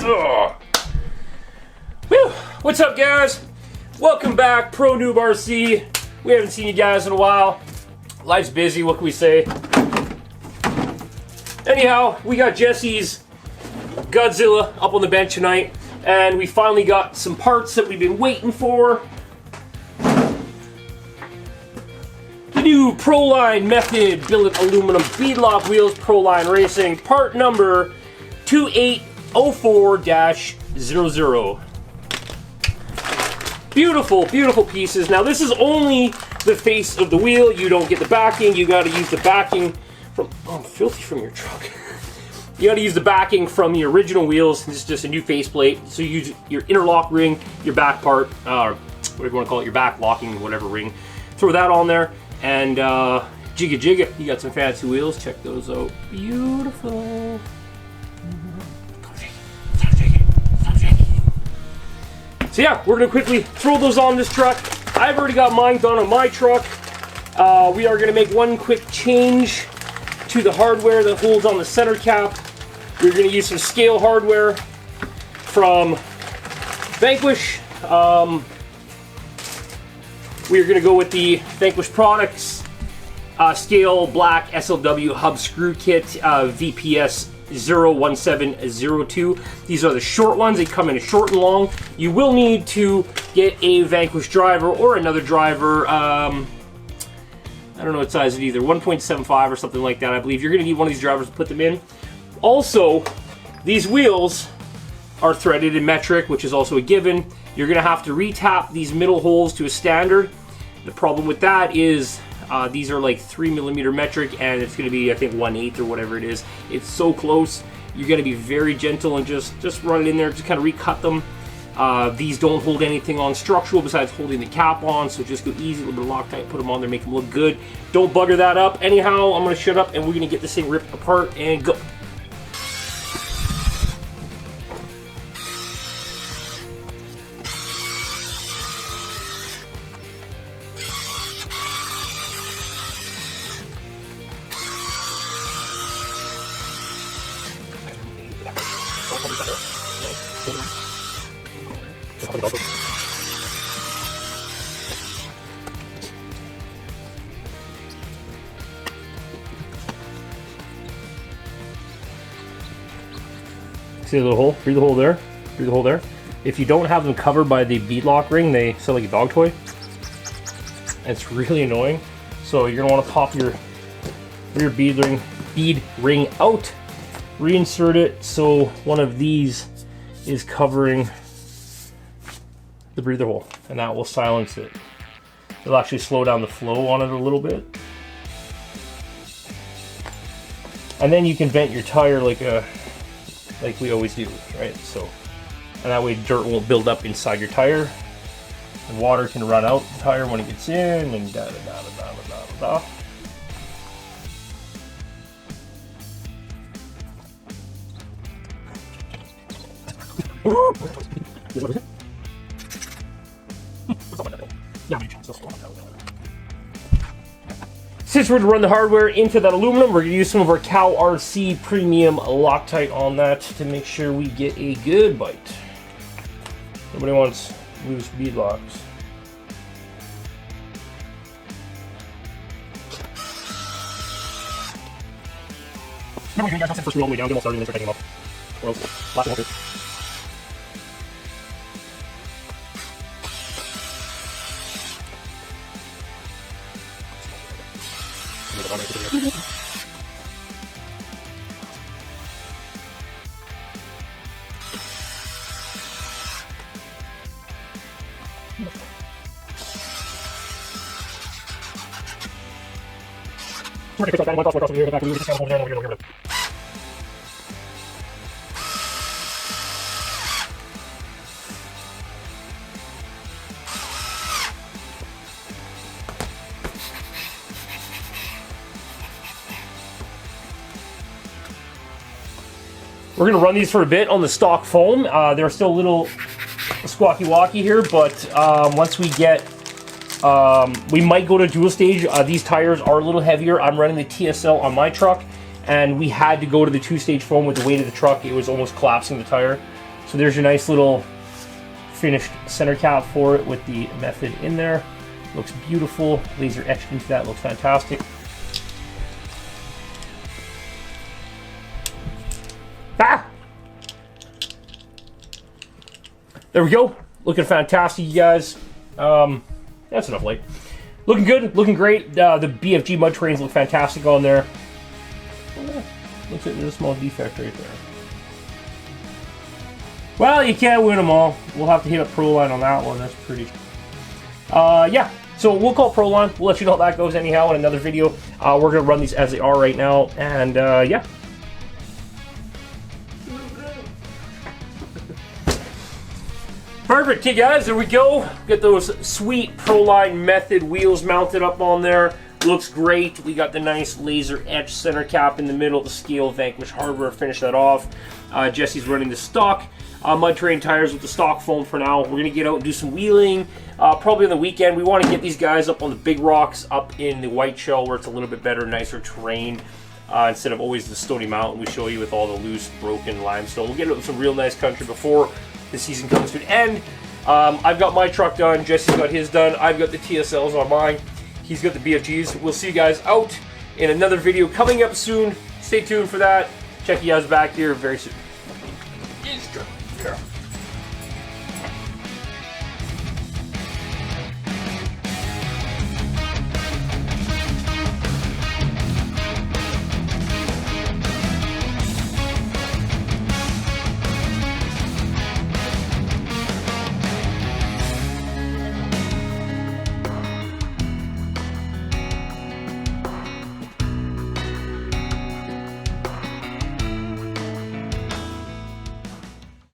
Ugh. Whew. What's up, guys? Welcome back, ProNoobRC. We haven't seen you guys in a while. Life's busy, what can we say? Anyhow, we got Jesse's Godzilla up on the bench tonight, and we finally got some parts that we've been waiting for. The new Proline Method Billet Aluminum Beadlock Wheels, Proline Racing, part number 2804-00. Beautiful, beautiful pieces. Now this is only the face of the wheel. You don't get the backing. You got to use the backing from, oh, filthy from your truck. You got to use the backing from the original wheels. This is just a new faceplate. So you use your interlock ring, your back part, whatever you want to call it, your back locking, whatever ring. Throw that on there, and jigga jigga. You got some fancy wheels. Check those out. Beautiful. So yeah, we're gonna quickly throw those on this truck. I've already got mine done on my truck. We are gonna make one quick change to the hardware that holds on the center cap. We're gonna use some scale hardware from Vanquish. We're gonna go with the Vanquish Products Scale Black SLW Hub Screw Kit VPS 01702. These are the short ones. They come in a short and long. You will need to get a Vanquish driver or another driver. I don't know what size it is, either 1.75 or something like that. I believe you're going to need one of these drivers to put them in. Also, these wheels are threaded in metric, which is also a given. You're going to have to retap these middle holes to a standard. The problem with that is these are like 3mm metric, and it's going to be, I think, 1/8 or whatever it is. It's so close. You're going to be very gentle and just run it in there, just kind of recut them. These don't hold anything on structural besides holding the cap on, so just go easy, a little bit of Loctite, put them on there, make them look good. Don't bugger that up. Anyhow, I'm going to shut up and we're going to get this thing ripped apart and go. See the little hole? Through the hole there. Through the hole there. If you don't have them covered by the beadlock ring, they sell like a dog toy. And it's really annoying. So you're gonna want to pop your rear bead ring out, reinsert it so one of these is covering the breather hole, and that will silence it. It'll actually slow down the flow on it a little bit. And then you can vent your tire like we always do, right? So, and that way dirt won't build up inside your tire, and water can run out the tire when it gets in, and da da da da da da da. Since we're going to run the hardware into that aluminum, we're going to use some of our Cal RC premium Loctite on that to make sure we get a good bite. Nobody wants loose beadlocks. Remember, you guys don't set the first wheel all the way down, then we'll start and then start taking them up. Or else, last one, okay. We're going to run these for a bit on the stock foam. They're still a little squawky-walky here, but once we get, we might go to dual stage. These tires are a little heavier. I'm running the TSL on my truck, and we had to go to the two-stage foam with the weight of the truck. It was almost collapsing the tire. So there's your nice little finished center cap for it with the Method in there. Looks beautiful. Laser etched into that. Looks fantastic. Ah! There we go. Looking fantastic, you guys. That's enough light. Looking good. Looking great. The BFG mud trains look fantastic on there. Looks like there's a small defect right there. Well, you can't win them all. We'll have to hit up Proline on that one. That's pretty... yeah. So we'll call Proline. We'll let you know how that goes anyhow in another video. We're going to run these as they are right now. And, yeah. Perfect. Okay, guys. There we go. Get those sweet Proline Method wheels mounted up on there. Looks great. We got the nice laser etched center cap in the middle, the scale Vanquish hardware. Finish that off. Jesse's running the stock mud terrain tires with the stock foam for now. We're going to get out and do some wheeling probably on the weekend. We want to get these guys up on the big rocks up in the White Shell where it's a little bit better, nicer terrain instead of always the Stony Mountain we show you with all the loose, broken limestone. We'll get out in some real nice country before the season comes to an end. I've got my truck done. Jesse's got his done. I've got the TSLs on mine. He's got the BFGs. We'll see you guys out in another video coming up soon. Stay tuned for that. Check you guys back here very soon.